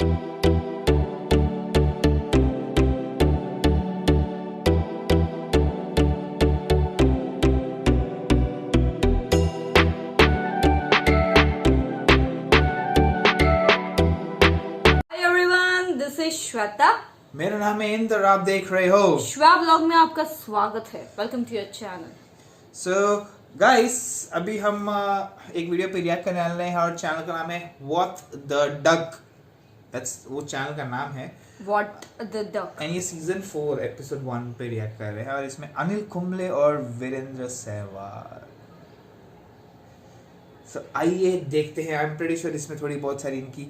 श्वेता, मेरा नाम है इंद्र, आप देख रहे हो श्वा ब्लॉग में आपका स्वागत है। Welcome to your channel. So guys, अभी हम एक वीडियो पे रिएक्ट करने वाले हैं और चैनल का नाम है व्हाट द डक। दैट्स वो चैनल का नाम है व्हाट द डक एंड ये सीजन 4 एपिसोड 1 पे रिएक्ट कर रहे हैं और इसमें अनिल कुंबले और वीरेंद्र सहवाग। सो आइए देखते हैं। आई एम प्रीटी श्योर इसमें थोड़ी बहुत सारी इनकी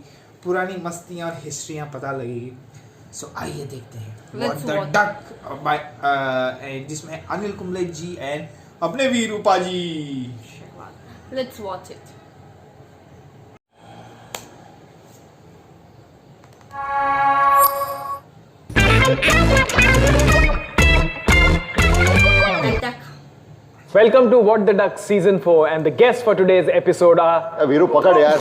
पुरानी मस्तियां और हिस्ट्रियां पता लगेगी। सो आइए देखते हैं व्हाट द डक बाय जिसमें अनिल कुंबले जी एंड अपने Virupa ji. Let's watch it. Welcome to What the Duck Season 4 and the guests for today's episode are Veeru पकड़ यार।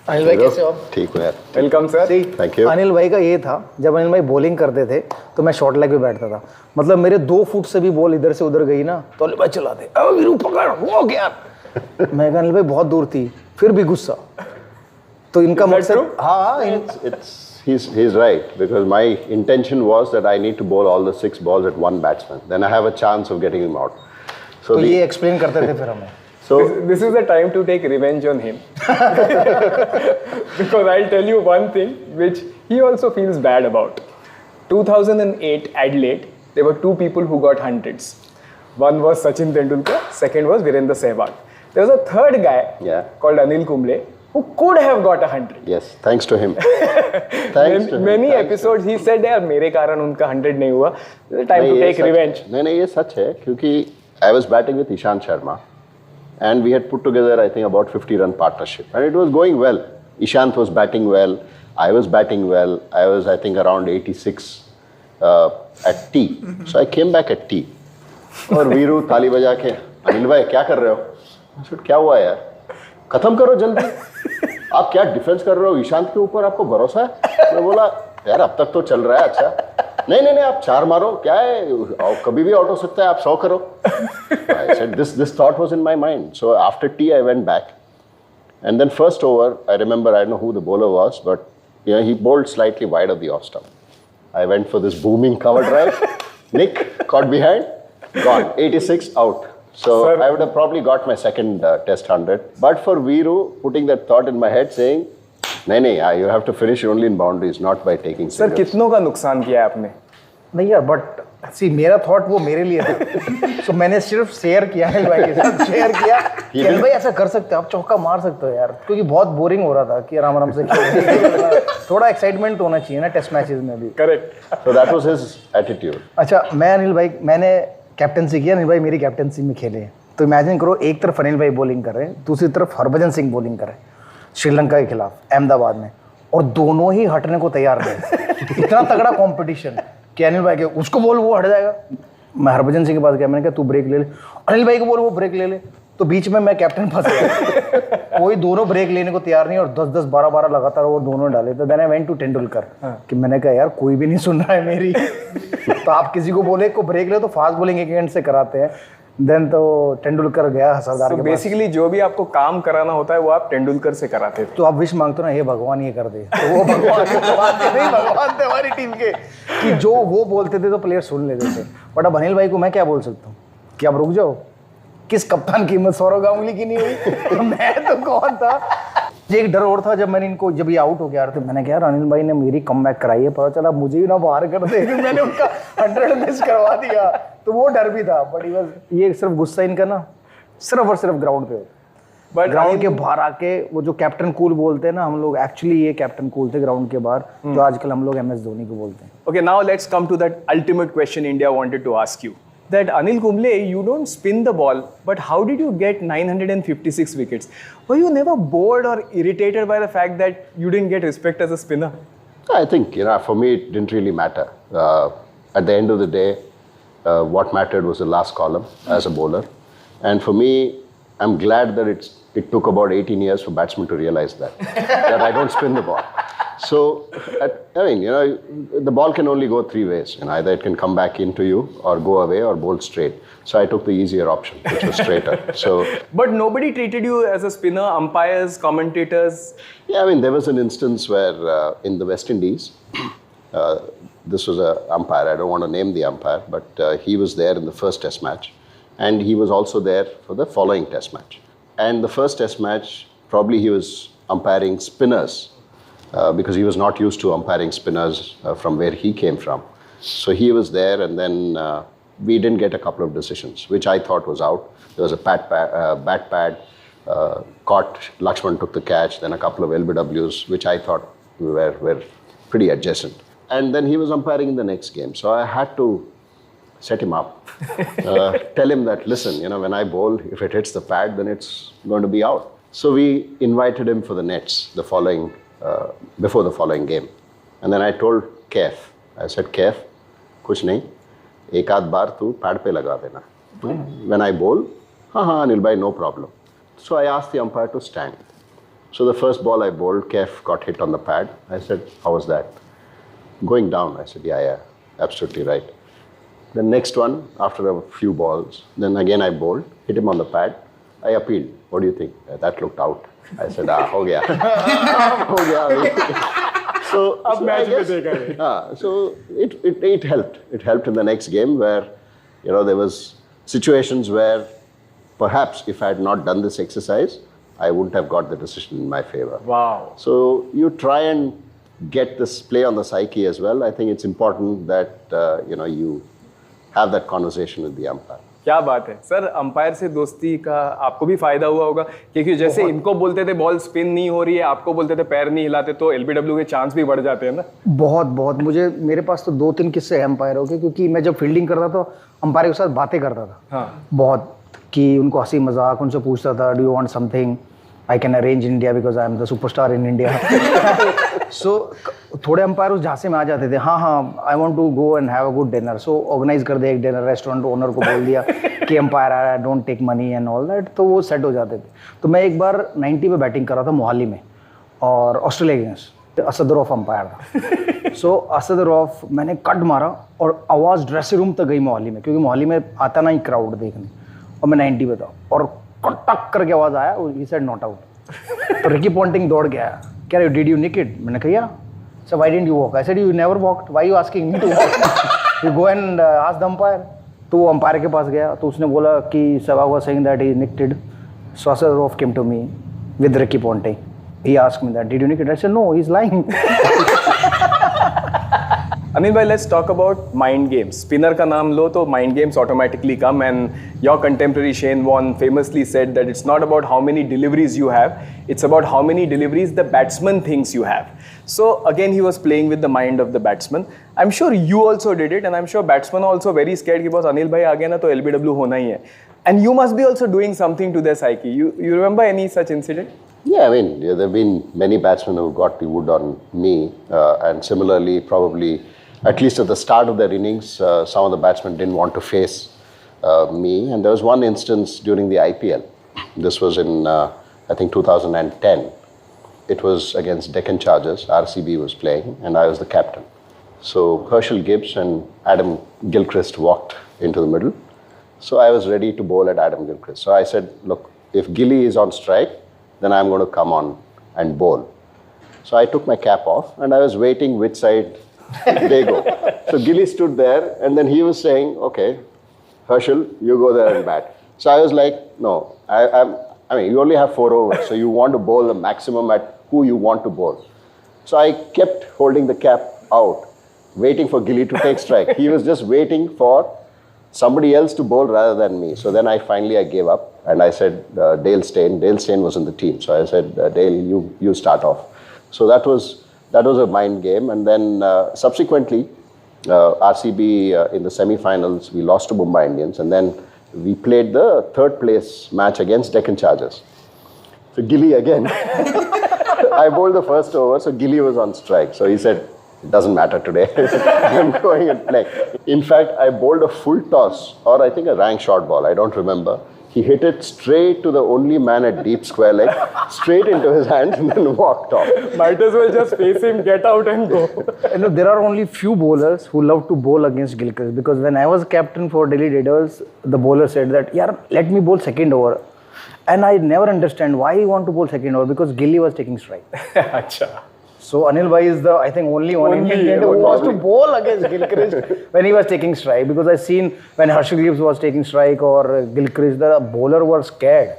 अनिल भाई कैसे हो? ठीक हो यार। Welcome sir. Thank you. Anil भाई का ये था, जब अनिल भाई बॉलिंग करते थे तो मैं शॉर्ट लेग पे बैठता था। मतलब मेरे 2 फुट से भी बॉल इधर से उधर गई ना तो अनिल भाई चला दे, अब वीरू पकड़, हो गया। मैं कहा अनिल भाई बहुत दूर थी, फिर भी गुस्सा। तो इनका मकसद He's right because my intention was that I need to bowl all the 6 balls at one batsman. Then I have a chance of getting him out. तो ये एक्सप्लेन करते थे फिर हमें। So this is the time to take revenge on him. Because I'll tell you one thing which he also feels bad about. 2008 Adelaide, there were 2 people who got hundreds. One was Sachin Tendulkar, second was Virendra Sehwag. There was a third guy called Anil Kumble who could have got 100. Yes, thanks to him. Many episodes he said यार मेरे कारण उनका 100 नहीं हुआ. Time to take revenge. नहीं ये सच है क्योंकि I was batting with Ishant Sharma and we had put together I think about 50 run partnership and it was going well. Ishant was batting well, I was batting well. I was I think around 86 at tea. So I came back at tea. और वीरू ताली बजा के अनिल भाई क्या कर रहे हो? क्या हुआ यार? खत्म करो जल्दी। आप क्या डिफेंस कर रहे हो? ईशांत के ऊपर आपको भरोसा है? मैं बोला यार अब तक तो चल रहा है अच्छा। नहीं आप 4 मारो, क्या है कभी भी आउट हो सकता है, आप 100 करो। I said this thought was in my mind. So after tea I went back and then first over I remember, I don't know who the bowler was, but he bowled slightly wide of the off stump. I went for this booming cover drive. Nick caught behind, gone 86 out. So sir, I would have probably got my second test 100. But for Veeru putting that thought in my head saying, नहीं, you have to finish only in boundaries, not by taking singles. Sir कितनों का नुकसान किया है आपने? नहीं यार, but सी मेरा थॉट वो मेरे लिए था। तो मैंने सिर्फ शेयर किया है भाई के साथ, शेयर किया कि भाई ऐसा कर सकते हो, आप चौका मार सकते हो यार, क्योंकि बहुत बोरिंग हो रहा था कि आराम से थोड़ा एक्साइटमेंट होना चाहिए ना टेस्ट मैचेस में भी। Correct. So that was his attitude. अच्छा, मैं अनिल भाई मैंने कैप्टनसी किया, अनिल भाई मेरी कैप्टनसी में खेले। तो इमेजिन करो, एक तरफ अनिल भाई बॉलिंग कर रहे हैं, दूसरी तरफ हरभजन सिंह बॉलिंग कर रहे हैं श्रीलंका के खिलाफ अहमदाबाद में, और दोनों ही हटने को तैयार थे। इतना तगड़ा कंपटीशन कि अनिल भाई के उसको बोल वो हट जाएगा। मैं हरभजन सिंह के पास गया, मैंने कहा तू ब्रेक ले ले, अनिल भाई को बोल वो ब्रेक ले ले। तो बीच में मैं कैप्टन फंस गया। कोई दोनों ब्रेक लेने को तैयार नहीं और 10-10 12-12 लगातार वो दोनों डाले। तो then I went to Tendulkar कि मैंने कहा यार कोई भी नहीं सुन रहा है मेरी। तो आप किसी को बोले को ब्रेक ले तो फास्ट बॉलिंग एक एंड से कराते हैं। देन तो तेंदुलकर गया सरदार के पास। बेसिकली जो भी आपको काम कराना होता है वो आप तेंदुलकर से कराते थे। तो आप विश मांगते हो ना, ये भगवान ये कर दे, तो वो भगवान थे हमारी टीम के कि जो वो बोलते थे तो प्लेयर सुन लेते थे। बट अब अनिल भाई को मैं क्या बोल सकता हूँ कि आप रुक जाओ, किस कप्तान की हिम्मत सौरव गांगुली की नहीं हुई? तो मैं तो कौन था? एक डर और था जब मैंने इनको, जब ये आउट हो गया तो मैंने कहा यार अनिल भाई ने मेरी कमबैक कराई है, पता चला मुझे ही ना बाहर कर दे, मैंने उनका 100 मिस करवा दिया। तो वो डर भी था, बट ये सिर्फ गुस्सा इनका ना सिर्फ और सिर्फ ग्राउंड पे होता। बट ग्राउंड के बाहर आके वो जो कैप्टन कूल बोलते हैं ना हम लोग, एक्चुअली ये कैप्टन कूल थे ग्राउंड के बाहर, जो आजकल हम लोग MS धोनी को बोलते हैं। Okay, now let's come to that ultimate question India wanted to ask you. That Anil Kumble, you don't spin the ball, but how did you get 956 wickets? Were you never bored or irritated by the fact that you didn't get respect as a spinner? I think, for me it didn't really matter. At the end of the day, what mattered was the last column as a bowler. And for me, I'm glad that it took about 18 years for batsmen to realize that I don't spin the ball. So, the ball can only go three ways. Either it can come back into you, or go away, or bowl straight. So I took the easier option, which was straighter. So, But nobody treated you as a spinner, umpires, commentators. yeah, there was an instance where in the West Indies, this was an umpire. I don't want to name the umpire, but he was there in the first Test match, and he was also there for the following Test match. And the first Test match, probably he was umpiring spinners. Because he was not used to umpiring spinners from where he came from. So he was there, and then we didn't get a couple of decisions, which I thought was out. There was a bat pad, caught, Lakshman took the catch, then a couple of LBWs, which I thought were pretty adjacent. And then he was umpiring in the next game. So I had to set him up, tell him that, listen, when I bowl, if it hits the pad, then it's going to be out. So we invited him for the nets before the following game. And then I told Kaif, I said, Kaif, kuch nahi, ek aad baar tu pad pe laga dena. When I bowl, Anil bhai, no problem. So I asked the umpire to stand. So the first ball I bowled, Kaif got hit on the pad. I said, how was that? Going down. I said, yeah, absolutely right. The next one, after a few balls, then again I bowled, hit him on the pad. I appealed. What do you think? That looked out. I said, ho gaya. Ho gaya. So it helped. It helped in the next game where, there was situations where perhaps if I had not done this exercise, I wouldn't have got the decision in my favor. Wow. So you try and get this play on the psyche as well. I think it's important that, you have that conversation with the umpire. क्या बात है sir, umpire से दोस्ती का आपको भी फायदा हुआ होगा, क्योंकि जैसे इनको बोलते थे बॉल स्पिन नहीं हो रही है, आपको बोलते थे पैर नहीं हिलाते, तो एलबीडब्ल्यू के चांस भी बढ़ जाते हैं ना। बहुत मेरे पास तो 2-3 किस्से अंपायरों के, क्योंकि मैं जब फील्डिंग करता तो अंपायर के साथ बातें करता था। हाँ। बहुत, कि उनको हंसी मजाक, उनसे पूछता था, do you want something, I can arrange in India because I am the superstar in India. So थोड़े अंपायर उस झांसे में आ जाते थे, हाँ I want to go and have a good dinner, so organise कर दे एक डिनर, रेस्टोरेंट ओनर को बोल दिया कि अंपायर आ रहा है, don't take money and all that, तो वो सेट हो जाते थे। तो मैं एक बार 90 पे बैटिंग कर रहा था मोहाली में, और ऑस्ट्रेलिया के अगेंस्ट असद रऊफ अंपायर था। सो असद रऊफ मैंने कट मारा और आवाज़ ड्रेसिंग रूम तक गई मोहाली में, क्योंकि मोहाली में आता ना ही क्राउड देखने, और मैं 90 पे था, और कटक करके आवाज़ आया, ही सेड नॉट आउट। तो रिकी पॉन्टिंग दौड़ गया, क्या रे डिड यू निक इट? मैंने कहा sir why didn't you walk? I said you never walked, why you asking me to walk? You go and ask the umpire. तो वो umpire के पास गया, तो उसने बोला कि Sehwag was saying that he nicked. So Asad Rauf came to me with Ricky Ponting, he asked me that did you nick it? I said no, he is lying. Anil भाई, let's talk about mind games. Spinner का नाम लो तो mind games automatically come, and your contemporary Shane Warne famously said that it's not about how many deliveries you have, it's about how many deliveries the batsman thinks you have. So again, he was playing with the mind of the batsman. I'm sure you also did it, and I'm sure batsmen are also very scared कि बस अनिल भाई आ गया ना तो LBW होना ही है. And you must be also doing something to their psyche. You remember any such incident? Yeah, there have been many batsmen who got the wood on me, and similarly, probably, at least at the start of their innings, some of the batsmen didn't want to face me. And there was one instance during the IPL. This was in, I think, 2010. It was against Deccan Chargers. RCB was playing, and I was the captain. So Herschel Gibbs and Adam Gilchrist walked into the middle. So I was ready to bowl at Adam Gilchrist. So I said, look, if Gilly is on strike, then I'm going to come on and bowl. So I took my cap off, and I was waiting which side they go. So Gilly stood there, and then he was saying, okay, Herschel, you go there and bat. So I was like, no, I mean, you only have 4 overs, so you want to bowl the maximum at who you want to bowl. So I kept holding the cap out, waiting for Gilly to take strike. He was just waiting for somebody else to bowl rather than me. So then I gave up, and I said, Dale Steyn was in the team. So I said, Dale, you start off. So that was a mind game. And then subsequently, RCB in the semi-finals, we lost to Mumbai Indians, and then we played the 3rd place match against Deccan Chargers. So Gilly again, I bowled the first over, so Gilly was on strike. So he said, it doesn't matter today, I'm going and playing. In fact, I bowled a full toss, or I think a rank short ball, I don't remember. He hit it straight to the only man at deep square leg, straight into his hands, and then walked off. Might as well just face him, get out and go. You know, there are only few bowlers who love to bowl against Gilchrist, because when I was captain for Delhi Daredevils, the bowler said that, "Yeah, let me bowl second over," and I never understand why he want to bowl second over, because Gilly was taking strike. अच्छा. So Anil Bhai is the, I think, only one Indian player who wants to bowl against Gilchrist when he was taking strike, because I seen when Harshil Gibbs was taking strike or Gilchrist, the bowler were scared.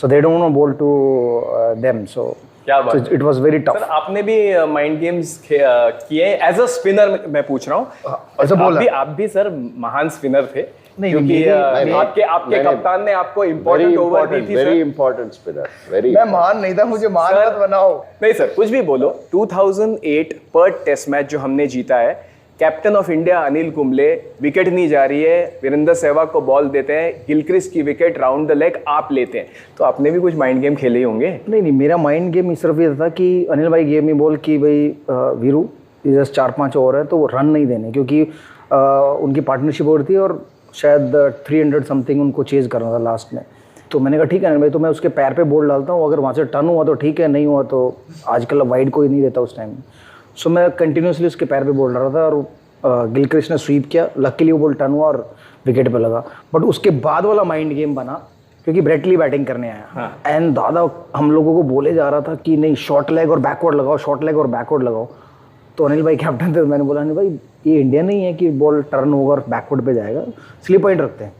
So they don't want to bowl to them. So, क्या बात so it was very tough. Sir आपने भी mind games किए as a spinner, मैं पूछ रहा हूँ. as a bowler. आप भी सर महान स्पिनर थे. नहीं, क्योंकि मेरी- आपके कप्तान ने आपको Very important over the important, थी very sir. important spinner. Very. मैं महान नहीं था, मुझे महान मत बनाओ. नहीं सर, कुछ भी बोलो. 2008 पर्थ टेस्ट मैच जो हमने जीता है, captain of India Anil Kumble, wicket नहीं जा रही है, वीरेंद्र सहवाग को बॉल देते हैं, गिलक्रिस्ट की विकेट राउंड द लेग आप लेते हैं, तो आपने भी कुछ माइंड गेम खेले ही होंगे. नहीं, मेरा माइंड गेम इस तरफ ये था कि अनिल भाई गेम में बोल कि भाई वीरू जस्ट 4-5 ओवर है तो वो रन नहीं देने, क्योंकि उनकी पार्टनरशिप हो रही थी और शायद 300 समथिंग उनको चेज करना था लास्ट में. तो मैंने कहा ठीक है अनिल भाई, तो मैं उसके पैर पे बॉल डालता हूँ, अगर वहाँ से टर्न हुआ तो ठीक है, नहीं हुआ तो आजकल वाइड कोई नहीं देता उस टाइम. सो मैं कंटिन्यूसली उसके पैर पे बॉल डाल रहा था और गिलक्रिस्ट ने स्वीप किया, लकीली वो बॉल टर्न हुआ और विकेट पे लगा. बट उसके बाद वाला माइंड गेम बना क्योंकि ब्रेटली बैटिंग करने आया एंड दादा हम लोगों को बोले जा रहा था कि नहीं शॉर्ट लेग और बैकवर्ड लगाओ, शॉर्ट लेग और बैकवर्ड लगाओ. तो अनिल भाई कैप्टन थे, मैंने बोला अनिल भाई ये इंडिया नहीं है कि बॉल टर्न होगा और बैकवर्ड पे जाएगा, स्लिप पॉइंट रखते हैं.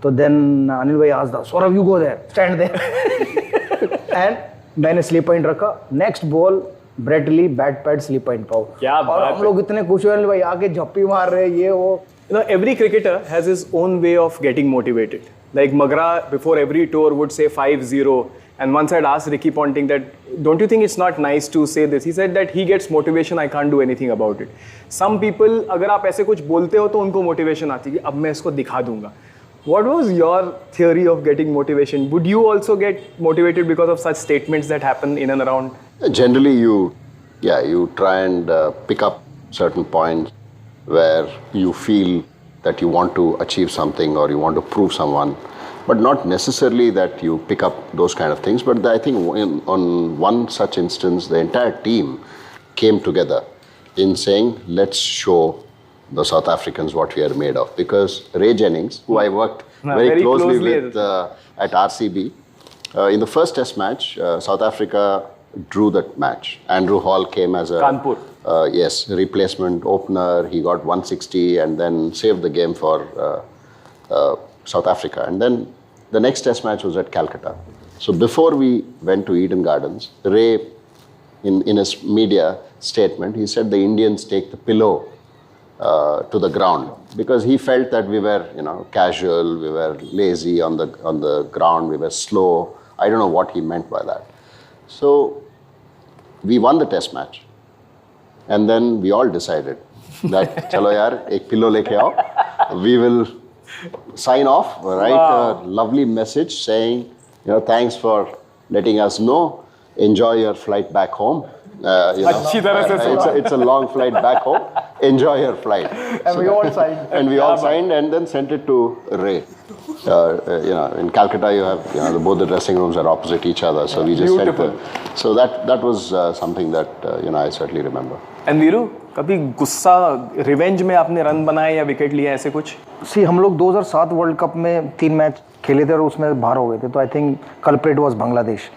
तो देन अनिल भाई आज the Sourav you go there, stand there and मैंने स्लिप पॉइंट रखा. Next ball Brett Lee bat pad slip point पाओ. क्या और बात हम लोग इतने खुश हुए अनिल भाई आके झप्पी मार रहे ये वो. You know, every cricketer has his own way of getting motivated. Like Magra, before every tour, would say 5-0. And once I'd asked Ricky Ponting that, don't you think it's not nice to say this? He said that he gets motivation, I can't do anything about it. Some people, अगर आप ऐसे कुछ बोलते हो तो उनको motivation आती है कि अब मैं इसको दिखा दूंगा. What was your theory of getting motivation? Would you also get motivated because of such statements that happen in and around? Generally, you try and pick up certain points where you feel that you want to achieve something or you want to prove someone, but not necessarily that you pick up those kind of things. But I think on one such instance, the entire team came together in saying, let's show the South Africans what we are made of. Because Ray Jennings, who I worked very closely with at RCB, in the first test match, South Africa drew that match. Andrew Hall came as a Kanpur. yes, replacement opener. He got 160 and then saved the game for South Africa. And then the next test match was at Calcutta. So before we went to Eden Gardens, Ray, in his media statement, he said the Indians take the pillow to the ground because he felt that we were, casual, we were lazy on the ground, we were slow. I don't know what he meant by that. So we won the test match. And then we all decided that, chalo yaar, ek pillow leke aao. We will sign off, write a lovely message saying, thanks for letting us know. Enjoy your flight back home. अच्छी तरह से सुना. It's a long flight back home. Enjoy your flight. And we all signed. And we all signed and then sent it to Ray. In Calcutta you have, both the dressing rooms are opposite each other. So we just Beautiful. So that was something that, I certainly remember. And Viru, कभी गुस्सा revenge में आपने run बनाए या wicket लिया ऐसे कुछ? सी हम लोग 2007 वर्ल्ड कप में 3 मैच खेले थे और उसमें बाहर हो गए थे. तो I think culprit was Bangladesh.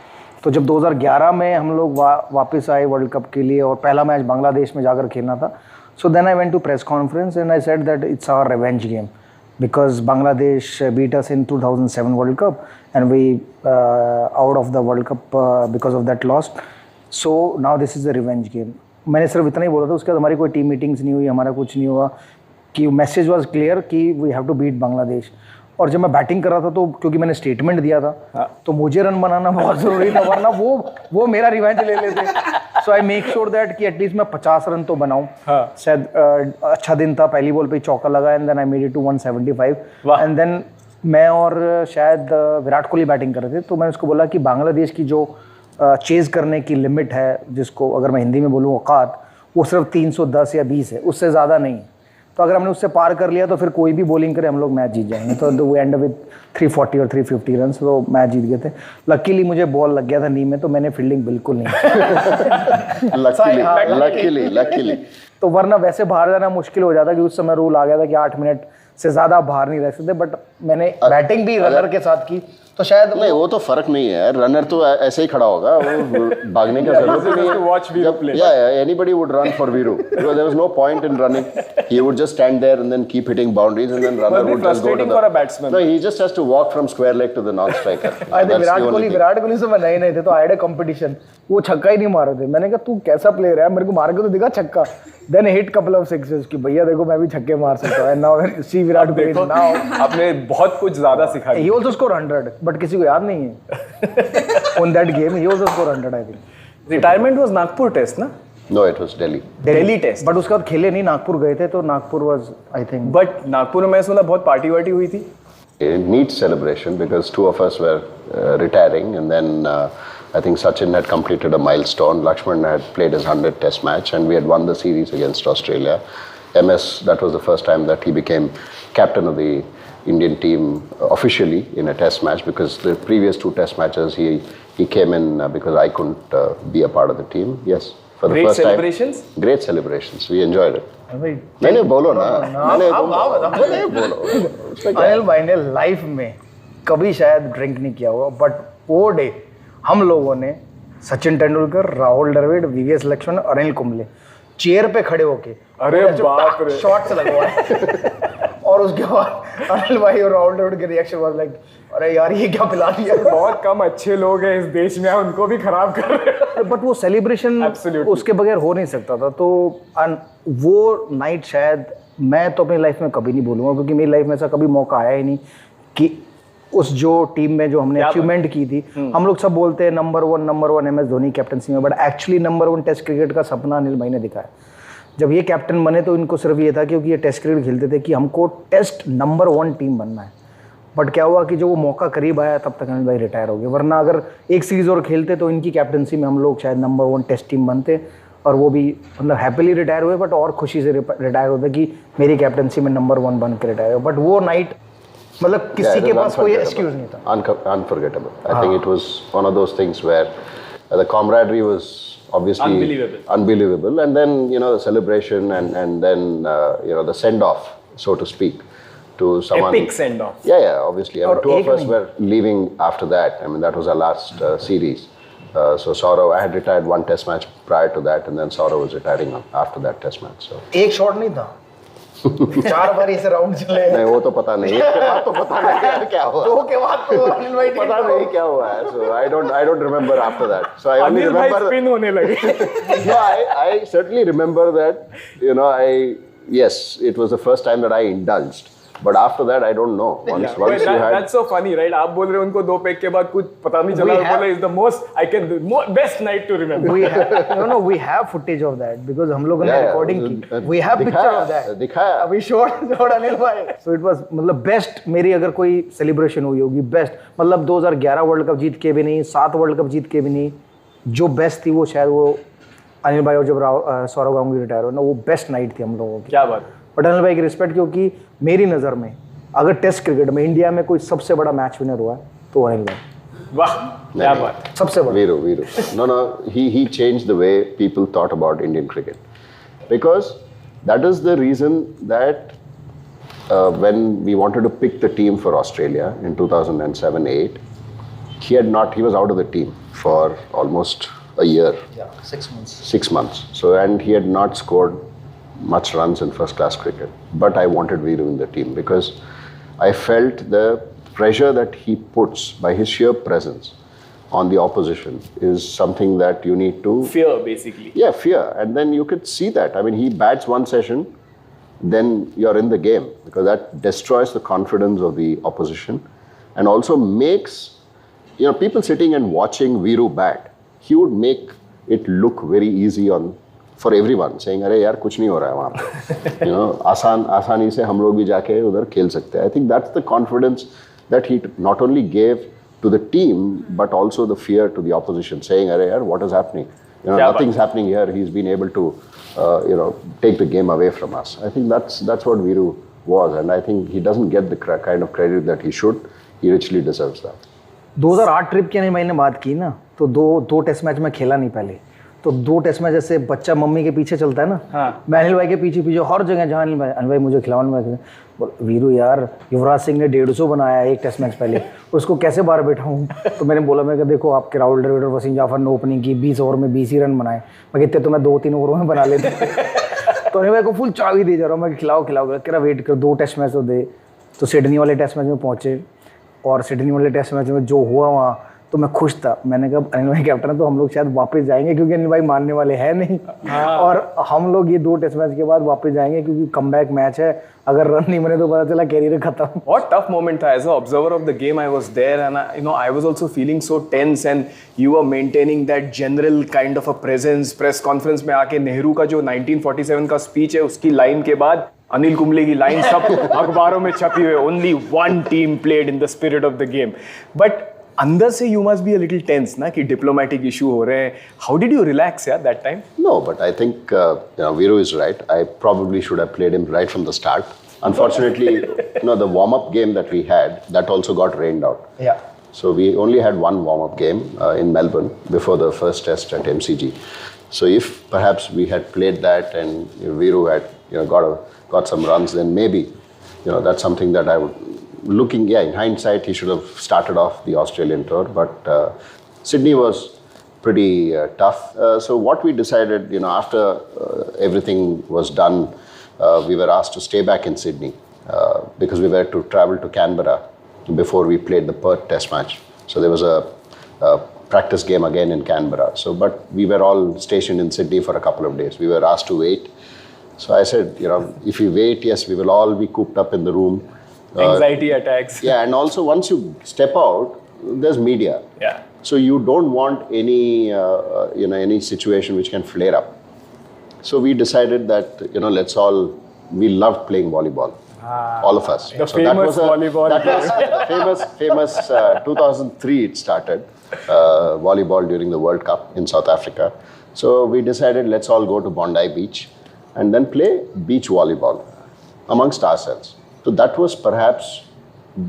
तो जब 2011 में हम लोग वापस आए वर्ल्ड कप के लिए और पहला मैच बांग्लादेश में जाकर खेलना था. So then I went to press conference and I said that it's our revenge game because Bangladesh beat us in 2007 World Cup and we out of the World Cup because of that loss. So now this is a revenge game. मैंने सिर्फ इतना ही बोला था. उसके बाद हमारी कोई team meetings नहीं हुई, हमारा कुछ नहीं हुआ. कि मैसेज वाज क्लियर कि we have to beat Bangladesh. और जब मैं बैटिंग कर रहा था तो क्योंकि मैंने स्टेटमेंट दिया था तो मुझे रन बनाना बहुत ज़रूरी था, वरना वो मेरा रिवेंज ले लेते. सो आई मेक श्योर दैट कि एटलीस्ट मैं 50 रन तो बनाऊं. शायद अच्छा दिन था, पहली बॉल पे चौका लगा and then I made it to 175. And then मैं और शायद विराट कोहली बैटिंग कर रहे थे. तो मैंने उसको बोला कि बांग्लादेश की जो चेज़ करने की लिमिट है, जिसको अगर मैं हिंदी में बोलूँ औकात, वो सिर्फ 310 या 20 है, उससे ज़्यादा नहीं. तो अगर हमने उससे पार कर लिया तो फिर कोई भी बॉलिंग करे हम लोग मैच जीत जाएंगे। तो वी एंड विद 340 और 350 रन, तो मैच जीत गए थे। लकीली मुझे बॉल लग गया था नी में, तो मैंने फील्डिंग बिल्कुल नहीं लकीली तो वरना वैसे बाहर जाना मुश्किल हो जाता कि उस समय रूल आ गया था कि 8 मिनट से ज़्यादा बाहर नहीं रह सकते। बट मैंने बैटिंग भी रनर के साथ की, तो शायद नहीं, वो तो फर्क नहीं है। रनर तो ऐसे ही खड़ा होगा, वो भागने की जरूरत ही नहीं है। watch Viru play. Yeah, anybody would run for Viru because there was no point in running. He would just stand there and then keep hitting boundaries, and then runner be would just go to frustrating for a batsman. No, he just has to walk from square leg to the non-striker. I think Virat Kohli से मैं नहीं थे, तो I had a competition, वो छक्का ही नहीं मारे थे। मैंने कहा तू कैसा प्लेयर है, मेरे को मार के तो दिखा छक्का। Then hit couple of sixes कि भैया देखो मैं भी छक्के मार सकता हूं। Now see Virat Kohli now आपने बहुत कुछ ज्यादा सिखा ही दिया। आल्सो स्कोर 100, बट किसी को याद नहीं है on that game he also score 100 I think. Retirement was Nagpur test ना? No, it was Delhi. Delhi test. But उसके बाद खेले नहीं, नागपुर गए थे, तो Nagpur was I think. But Nagpur में सुना बहुत पार्टी वार्टी हुई थी। It needs celebration because two of us were retiring, and then I think Sachin had completed a milestone. Lakshman had played his 100th Test match, and we had won the series against Australia. MS, that was the first time that he became captain of the Indian team officially in a Test match, because the previous 2 Test matches he came in because I couldn't be a part of the team. Yes, for the Great first celebrations? time. Great celebrations. We enjoyed it. भाई मैंने बोलो ना, मैंने बोलो। अनिल भाई ने life में कभी शायद ड्रिंक नहीं किया होगा, बट वो डे हम लोगों ने सचिन तेंदुलकर, राहुल द्रविड़, वीवीएस लक्ष्मण और अनिल कुंबले चेयर पे खड़े होके अरे बाप रे, शॉट्स लगवाए और उसके बाद अनिल भाई और राहुल द्रविड़ के रिएक्शन वाज लाइक अरे यार ये क्या पिला दिया। बहुत कम अच्छे लोग हैं इस देश में, उनको भी खराब कर रहे हैं। बट वो सेलिब्रेशन Absolutely. उसके बगैर हो नहीं सकता था। तो वो नाइट शायद मैं तो अपनी लाइफ में कभी नहीं भूलूंगा, क्योंकि मेरी लाइफ में ऐसा कभी मौका आया ही नहीं कि उस जो टीम में जो हमने अचीवमेंट की थी। हम लोग सब बोलते हैं number one MS Dhoni captaincy में, but actually number 1 test cricket का सपना अनिल भाई ने दिखाया। जब ये कैप्टन बने तो इनको सिर्फ ये था क्योंकि ये टेस्ट क्रिकेट खेलते थे कि हमको टेस्ट नंबर 1 टीम बनना है। बट क्या हुआ कि जो वो मौका करीब आया तब तक अनिल भाई रिटायर हो गए, वरना अगर एक सीरीज और खेलते तो इनकी कैप्टनसी में हम लोग शायद नंबर 1 टेस्ट टीम बनते, और वो भी मतलब हैप्पीली रिटायर हुए, बट और खुशी से रिटायर होते कि मेरी कैप्टनसी में नंबर 1 बन के रिटायर हुए। बट वो नाइट मतलब किसी के पास कोई एक्सक्यूज नहीं था। Unforgettable. I think it was one of those things where the camaraderie was obviously unbelievable. And then, you know, the celebration and then, you know, the send-off, so to speak, to someone. Epic send-off. Yeah, obviously. I mean, 2 of us नहीं। were leaving after that. I mean, that was our last series. So Saurav, I had retired 1 Test match prior to that, and then Saurav was retiring after that Test match. So. एक shot नहीं था 4 बार ऐसे round चले। नहीं, वो तो पता नहीं। एक के बाद तो पता नहीं यार क्या हुआ। 2 के बाद तो अनिल भाई पता नहीं क्या हुआ है। So I don't remember after that. So I only Anil भाई remember. स्पिन होने लगे। No, I certainly remember that. You know, yes, it was the first time that I indulged. But after that, I don't know. Once you had. That's so funny, right? आप बोल रहे हो उनको 2 pack के बाद कुछ पता नहीं चला, बोले is the most best night to remember. we have footage of that because हम लोगों ने रिकॉर्डिंग की। We have picture of that. दिखाया। अभी शॉट अनिल भाई। So it was मतलब बेस्ट मेरी अगर कोई सेलिब्रेशन हुई होगी बेस्ट, मतलब 2011 वर्ल्ड कप जीत के भी नहीं, 7 वर्ल्ड कप जीत के भी नहीं, जो बेस्ट थी वो शायद वो अनिल भाई और जब सौरव गांगुली रिटायर हो ना, वो बेस्ट नाइट थी हम लोगों की। क्या बात। बट अनिल भाई की रिस्पेक्ट, क्योंकि मेरी नज़र में अगर टेस्ट क्रिकेट में इंडिया में कोई सबसे बड़ा मैच विनर हुआ है तो अनिल भाई। वाह क्या बात। सबसे बड़ा। Viru. No, he changed the way people thought about Indian cricket, because that is the reason that when we wanted to pick the team for Australia in 2007-8, he was out of the team for almost a year. Yeah, 6 months. 6 months. So, and he had not scored much runs in first class cricket. But I wanted Viru in the team because I felt the pressure that he puts by his sheer presence on the opposition is something that you need to... Fear, basically. Yeah, fear. And then you could see that. I mean, he bats 1 session, then you're in the game, because that destroys the confidence of the opposition and also makes, you know, people sitting and watching Viru bat, he would make it look very easy for everyone, saying, अरे यार कुछ नहीं हो रहा है वहाँ पे, you know, आसानी से हम लोग भी जाके उधर खेल सकते हैं. I think that's the confidence that he not only gave to the team, but also the fear to the opposition, saying, अरे यार what is happening? nothing's happening here. He's been able to, take the game away from us. I think that's what Viru was, and I think he doesn't get the kind of credit that he should. He richly deserves that. 2008 trip की अनिल भाई ने बात की ना, तो दो test match में खेला नहीं पहले, तो 2 टेस्ट मैच जैसे बच्चा मम्मी के पीछे चलता है ना, हाँ। मैं अनिल भाई के पीछे हर जगह जहाँ अनिल भाई मुझे खिलाओ, वीरू यार युवराज सिंह ने 150 बनाया एक टेस्ट मैच पहले, उसको कैसे बाहर बैठाऊँ? तो मैंने बोला, मैं देखो आपके राहुल द्रविड़ और वसीम जाफर ने ओपनिंग की, 20 ओवर में 20 ही रन बनाए, मैं कहते तो मैं 2-3 ओवरों में बना लेता। तो अनिल भाई को फुल चावी दे जा रहा हूँ, मैं खिलाओ कह रहा वेट कर, 2 टेस्ट मैच तो दे। तो सिडनी वाले टेस्ट मैच में पहुँचे, और सिडनी वाले टेस्ट मैच में जो हुआ वहाँ, तो मैं खुश था। मैंने कहा अनिल भाई कैप्टन है तो हम लोग शायद वापस जाएंगे, क्योंकि अनिल भाई मानने वाले हैं नहीं, और हम लोग ये 2 टेस्ट मैच के बाद वापस जाएंगे, क्योंकि कमबैक मैच है, अगर रन नहीं बने तो पता चला कैरियर खत्म। What tough moment था, as an observer of the game I was there, and I was also feeling so tense, and you were maintaining that general kind of a presence. Press conference में आके नेहरू का जो 1947 का speech है, उसकी line के बाद अनिल कुंबले की लाइन सब अखबारों में छपी हुई, only one team played in the spirit of the game. But अंदर से you must be a little tense ना, कि diplomatic issue हो रहे हैं. How did you relax that time? No, but I think Viru is right. I probably should have played him right from the start. Unfortunately, the warm-up game that we had, that also got rained out. Yeah. So we only had one warm-up game in Melbourne before the first test at MCG. So if perhaps we had played that and Viru had got some runs, then maybe that's something that I would. In hindsight, he should have started off the Australian tour, but Sydney was pretty tough. So what we decided, after everything was done, we were asked to stay back in Sydney because we were to travel to Canberra before we played the Perth Test match. So there was a practice game again in Canberra. But we were all stationed in Sydney for a couple of days. We were asked to wait. So I said, if we wait, yes, we will all be cooped up in the room. Anxiety attacks. Yeah, and also once you step out, there's media. Yeah. So you don't want any situation which can flare up. So we decided that we loved playing volleyball, all of us. The famous volleyball. That was famous 2003 it started, volleyball during the World Cup in South Africa. So we decided let's all go to Bondi Beach and then play beach volleyball amongst ourselves. So that was perhaps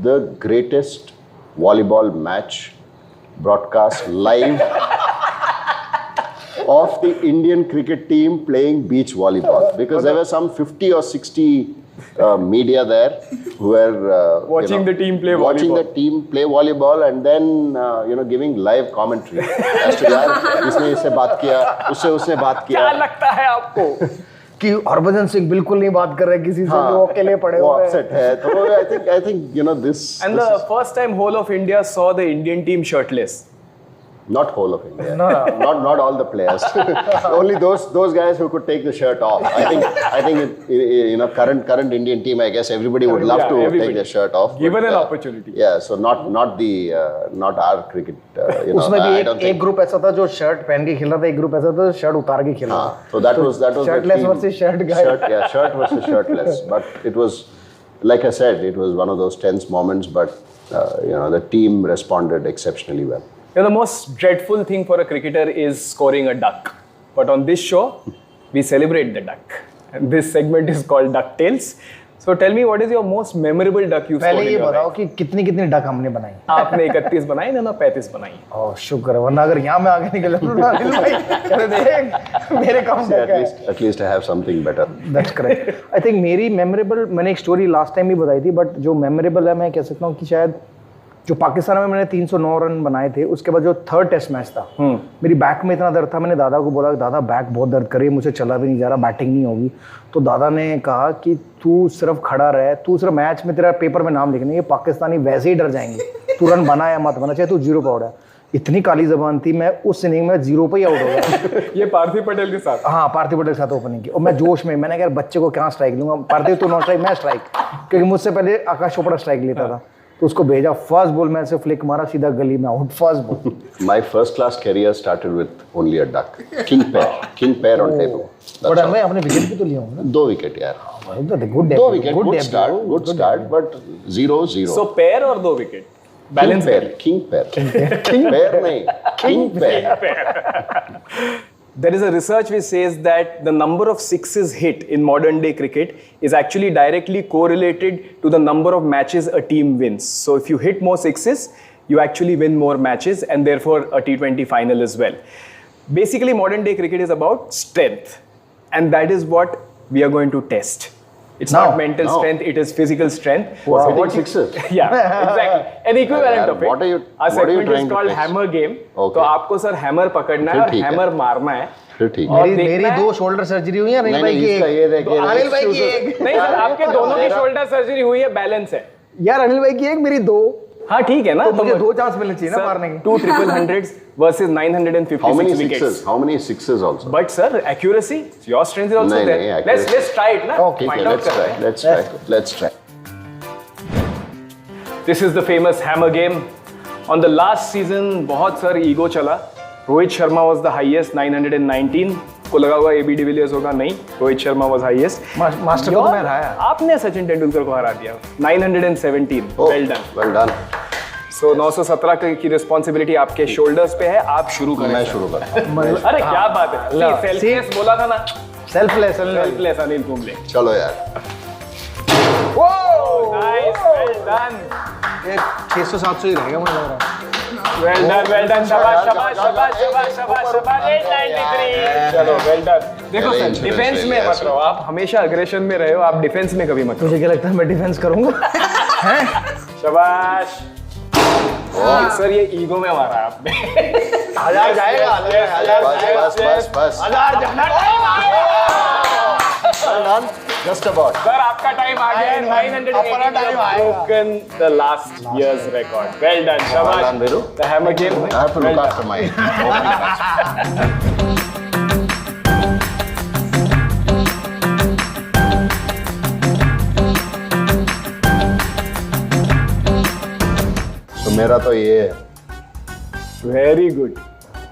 the greatest volleyball match broadcast live of the Indian cricket team playing beach volleyball, because there were some 50 or 60 media there who were watching the team play volleyball and then giving live commentary as to यार इसने इससे बात किया, उससे बात किया. क्या लगता है आपको कि हरभजन सिंह बिल्कुल नहीं बात कर रहे किसी से, जो अकेले पड़े हुए हैं. अपसेट है. तो I think this. And the first time whole of India saw the Indian team shirtless. Not whole of India. No. Not all the players. Only those guys who could take the shirt off. I think current Indian team, I guess everybody would love to take their shirt off. Given an opportunity. Yeah, so not our cricket. उसमें भी एक group ऐसा था जो shirt पहन के खेल रहा था, एक ग्रुप ऐसा था जो शर्ट उतार के खेल रहा था. So that was shirtless versus shirt guy. Shirt versus shirtless. But it was, like I said, it was one of those tense moments. But the team responded exceptionally well. The most dreadful thing for a cricketer is scoring a duck. But on this show, we celebrate the duck. And this segment is called DuckTales. So tell me, what is your most memorable duck you've scored in your life? पहले ये बताओ कि कितनी duck हमने बनाई. आपने 31 बनाई ना 35 बनाई. ओह शुक्र है, वरना अगर यहाँ मैं आगे निकल मेरे काम at least I have something better. That's correct. I think मेरी memorable, मैंने एक स्टोरी लास्ट टाइम भी बताई थी, बट जो memorable है मैं कह सकता हूँ कि शायद जो पाकिस्तान में मैंने 309 रन बनाए थे, उसके बाद जो 3rd टेस्ट मैच था, मेरी बैक में इतना दर्द था, मैंने दादा को बोला दादा बैक बहुत दर्द कर रही है, मुझे चला भी नहीं जा रहा, बैटिंग नहीं होगी. तो दादा ने कहा कि तू सिर्फ खड़ा रहे, तू सिर्फ मैच में तेरा पेपर में नाम लिखने, ये पाकिस्तानी वैसे ही डर जाएंगे, तू रन बना या मत बना, चाहे तू 0 पे आउट है. इतनी काली जबान थी, मैं उस इनिंग में 0 पे ही आउट हो गया. ये पार्थिव पटेल के साथ? हाँ, पार्थिव पटेल के साथ ओपनिंग की, और मैं जोश में, मैंने कहा बच्चे को क्या स्ट्राइक लूंगा, पार्थिव तो नॉन स्ट्राइक, मैं स्ट्राइक, क्योंकि मुझसे पहले आकाश चोपड़ा स्ट्राइक लेता था. तो उसको भेजा, फर्स्ट बॉल में से फ्लिक मारा, सीधा गली में out, first ball. My first class career started with only a duck. King pair on table. But मैं अपने विकेट भी तो लिया हूँ ना. 2 विकेट यार. Good 2 wicket, good start, but 0-0. So pair or 2 wicket? Balance pair. King pair नहीं, king pair. there is a research which says that the number of sixes hit in modern day cricket is actually directly correlated to the number of matches a team wins. So if you hit more sixes, you actually win more matches and therefore a T20 final as well. Basically, modern day cricket is about strength, and that is what we are going to test. It's Now? not mental No. strength, it is physical strength. Wow. So Hitting what you- sixes. Yeah, exactly. An equivalent of it. What are you- Our what are you segment is trying to called test? hammer game. Okay. तो आपको sir hammer पकड़ना है फिर और ठीक है। Hammer मारना है. फिर ठीक है। और मेरी देखना है- 2 शोल्डर सर्जरी हुई है, अनिल नहीं भाई नहीं की इसका एक। ये देखिए अनिल भाई की एक। नहीं सर, आपके दोनों की शोल्डर सर्जरी हुई है, बैलेंस है. यार अनिल भाई की एक, मेरी 2। हाँ ठीक है ना. तो मुझे 2 चांस मिलने चाहिए ना मारने के। 2 triple hundreds versus 956 How many wickets. sixes? How many sixes also? But sir, accuracy, your strength is also नहीं, there. नहीं, accuracy. Let's try it ना. Okay, Find out let's करते try. हैं. Let's try. This is the famous hammer game. On the last season, बहुत sir ego चला. Rohit Sharma was the highest 919. को लगा हुआ AB डिविलियर्स होगा, नहीं. Rohit Sharma was highest. Master को तो मैं हराया। आपने सचिन तेंदुलकर को हरा दिया. 917. Oh, Well done. Well done. So 917 की रिस्पॉन्सिबिलिटी आपके शोल्डर्स पे है. आप शुरू करें. मैं शुरू करता हूँ। अरे क्या बात है. लो, सेल्फलेस बोला था ना. Selfless selfless Anil Kumble. चलो यार। Nice, well done. 600-700 ही रहेगा मुझे लग रहा है। Well done. शाबाश. 893. चलो, well done. देखो सर, Challenge, डिफेंस challenge, में yes. मत रहो. आप हमेशा अग्रेशन में रहे हो. आप डिफेंस में कभी मत रहो. तुझे क्या लगता है मैं डिफेंस करूंगा? शाबाश. सर ये ईगो में मारा है आपने. 1000 जाएगा, बस। 1000 जाना। Well done. Just about. Sir आपका टाइम आ गया है. 980 अपना time आएगा. broken the last year's record. Well done. Well शाबाश. done, Viru. The hammer game. I have to Well look done. after my opening batsman. तो मेरा तो ये है। Very good.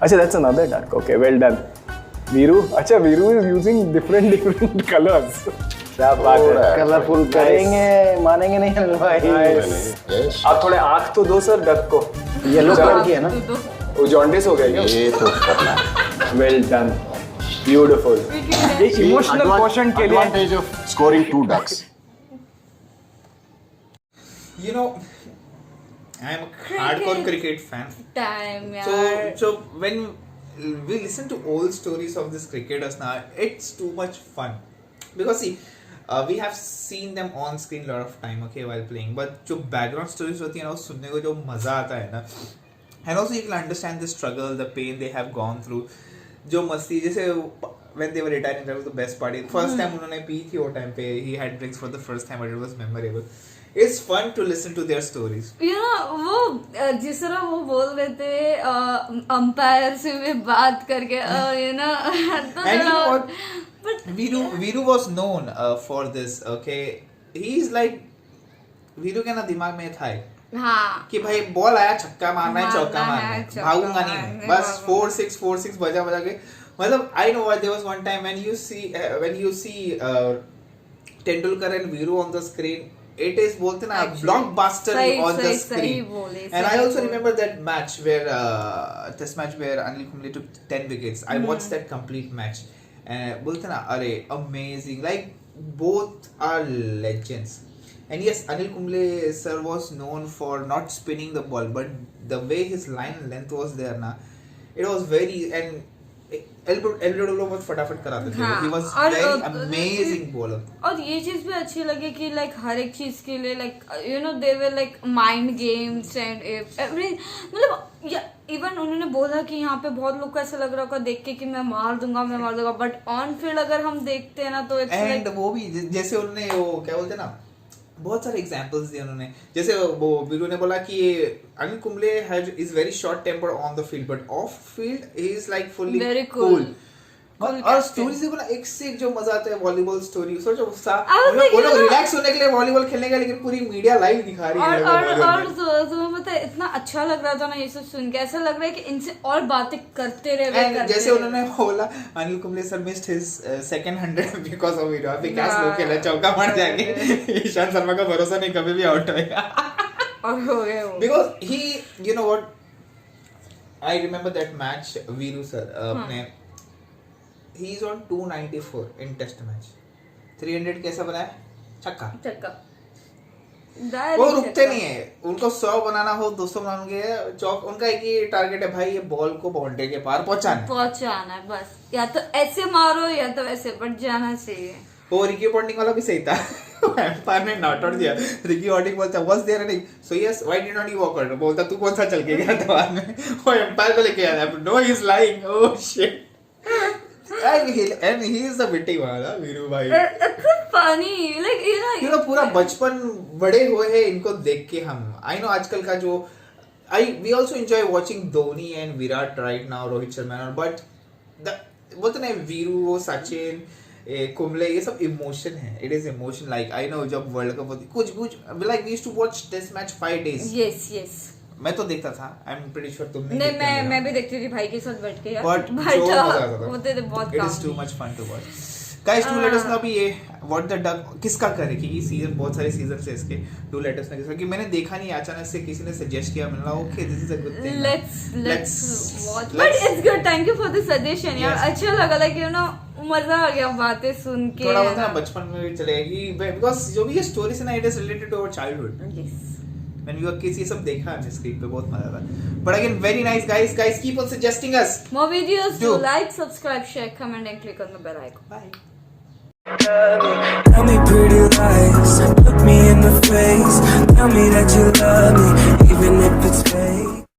अच्छा, that's another duck. Okay, well done. Veeru, अच्छा Veeru is using different colors. क्या बात है. कलरफुल करेंगे, मानेंगे नहीं अनिल भाई। Yes. आप थोड़े आँख तो दो सर डक को. येलो कलर की है ना? वो जॉन्डिस हो गया क्या? ये तो करना है। Well done. Beautiful. ये इमोशनल क्वेश्चन के लिए. Advantage of scoring 2 ducks. You know, I'm a hardcore cricket fan. Time, yaar. So when we listen to old stories of these cricketers now, it's too much fun. Because see, we have seen them on screen a lot of time, okay, while playing. But जो background stories होती है ना, वो सुनने को जो मजा आता है ना, and also you can understand the struggle, the pain they have gone through. जो मस्ती जैसे when they were retiring, that was the best part. First time उन्होंने पी थी वो time पे, he had drinks for the first time, but it was memorable. It's fun to listen to their stories. You know, वो जिस तरह वो बोल रहे थे अंपायर से भी बात करके you know, And you know what? but Viru was known for this, okay? He's like, Viru के ना दिमाग में था हाँ कि भाई बॉल आया छक्का मारना है, मारना चौका है, मारना है, चौका भागूंगा मारना नहीं है, बस भागूंगा। 4-6 बजा बजा के मतलब I know what there was one time when you see Tendulkar and Viru on the screen, it is बोलते ना Actually, blockbuster सही- on the सही- screen. सही बोले, And I सही also बोले। remember that match where test match where Anil Kumble took 10 wickets. I watched that complete match. बोलते ना अरे amazing, like both are legends. And yes, Anil Kumble sir was known for not spinning the ball, but the way his line length was there na, it was very and LBW बहुत फटाफट कराते थे. हाँ, He was और very amazing bowler. और ये चीज भी अच्छी लगी कि लाइक हर एक चीज के लिए like you know they were like mind games and every मतलब इवन उन्होंने बोला कि यहाँ पे बहुत लोग को ऐसा लग रहा होगा देख के कि मैं मार दूंगा बट ऑन फील्ड अगर हम देखते हैं ना तो इट्स एंड लाइक वो भी जैसे उन्होंने वो क्या बोलते हैं ना बहुत सारे एग्जांपल्स दिए उन्होंने जैसे वो वीरू ने बोला कि Anil Kumble is very short temper on the field but off field he is like fully Very cool. और स्टोरीज देखो ना एक से एक जो मजा आता है वॉलीबॉल स्टोरी सोचो I was like, वो you लोग know- रिलैक्स होने के लिए वॉलीबॉल खेलने का लेकिन पूरी मीडिया लाइव दिखा रही है और तुम्हें पता है इतना अच्छा लग रहा था ना ये सब सुन के ऐसा लग रहा है कि इनसे और बातें करते रहे जैसे उन्होंने बोला Anil Kumble sir missed his second 100 because of video अभी क्या स्लो खेला चौका मार जाएंगे ईशान शर्मा का भरोसा नहीं कभी भी आउट होएगा और हो गए वो because he you know what I remember that match Viru sir अपने ही is on 294 in test match. 300 कैसा बनाया? छक्का. चक्का. वो रुकते नहीं है. उनको 100 बनाना हो 200 बनाना चौक. उनका एक ही टारगेट है भाई, ये बॉल को बाउंड्री के पार पहुंचाना है बस. या तो ऐसे मारो या तो ऐसे, बट जाना चाहिए. वो रिकी पॉन्टिंग वाला भी सही था. एम्पायर ने नॉट आउट दिया. रिकी पॉन्टिंग बोलता वाज देयर नहीं, so yes why did not you walk out. बोलता तू कौन सा चल के गया था बाद में. वो एम्पायर को लेके आया. No he is lying. Oh shit. and he is the witty one, Viru भाई. It's so funny, like you know पूरा बचपन बड़े हुए हैं इनको देख के हम. I know आजकल का जो we also enjoy watching Dhoni and Virat right now, Rohit Sharma, but the बोलते ना वीरू, वो सचिन, कुंबले, ये सब इमोशन है. It is emotion. Like I know जब वर्ल्ड कप होती कुछ like we used to watch test match 5 days. yes. मैं तो देखता था. आई एम प्रीटी श्योर तुम नहीं, मैं भी देखती थी भाई के साथ बैठ के यार. But होते थे बहुत. It is too much fun to watch. Guys do let us know अभी ये व्हाट द डक किसका करे, क्योंकि सीजन बहुत सारे सीजन से इसके. डू लेट अस नो किसका, कि मैंने देखा नहीं, अचानक से किसी ने सजेस्ट किया. मैंने कहा okay this is a good thing. Let's watch. But it's good. Thank you for the suggestion यार. अच्छा लगा, like you know मजा आ गया बातें सुन के. थोड़ा बहुत ना बचपन में भी चलेगी, बिकॉज जो भी ये स्टोरीज है ना, it is related to our childhood. Yes. When we were kids, ये सब देखा हमने स्क्रीन पे, बहुत मजा आता. But again, very nice guys. Keep on suggesting us. More videos. Do. Like, subscribe, share, comment, and click on the bell icon. Bye. Tell me pretty lies, look me in the face. Tell me that you love me, even if it's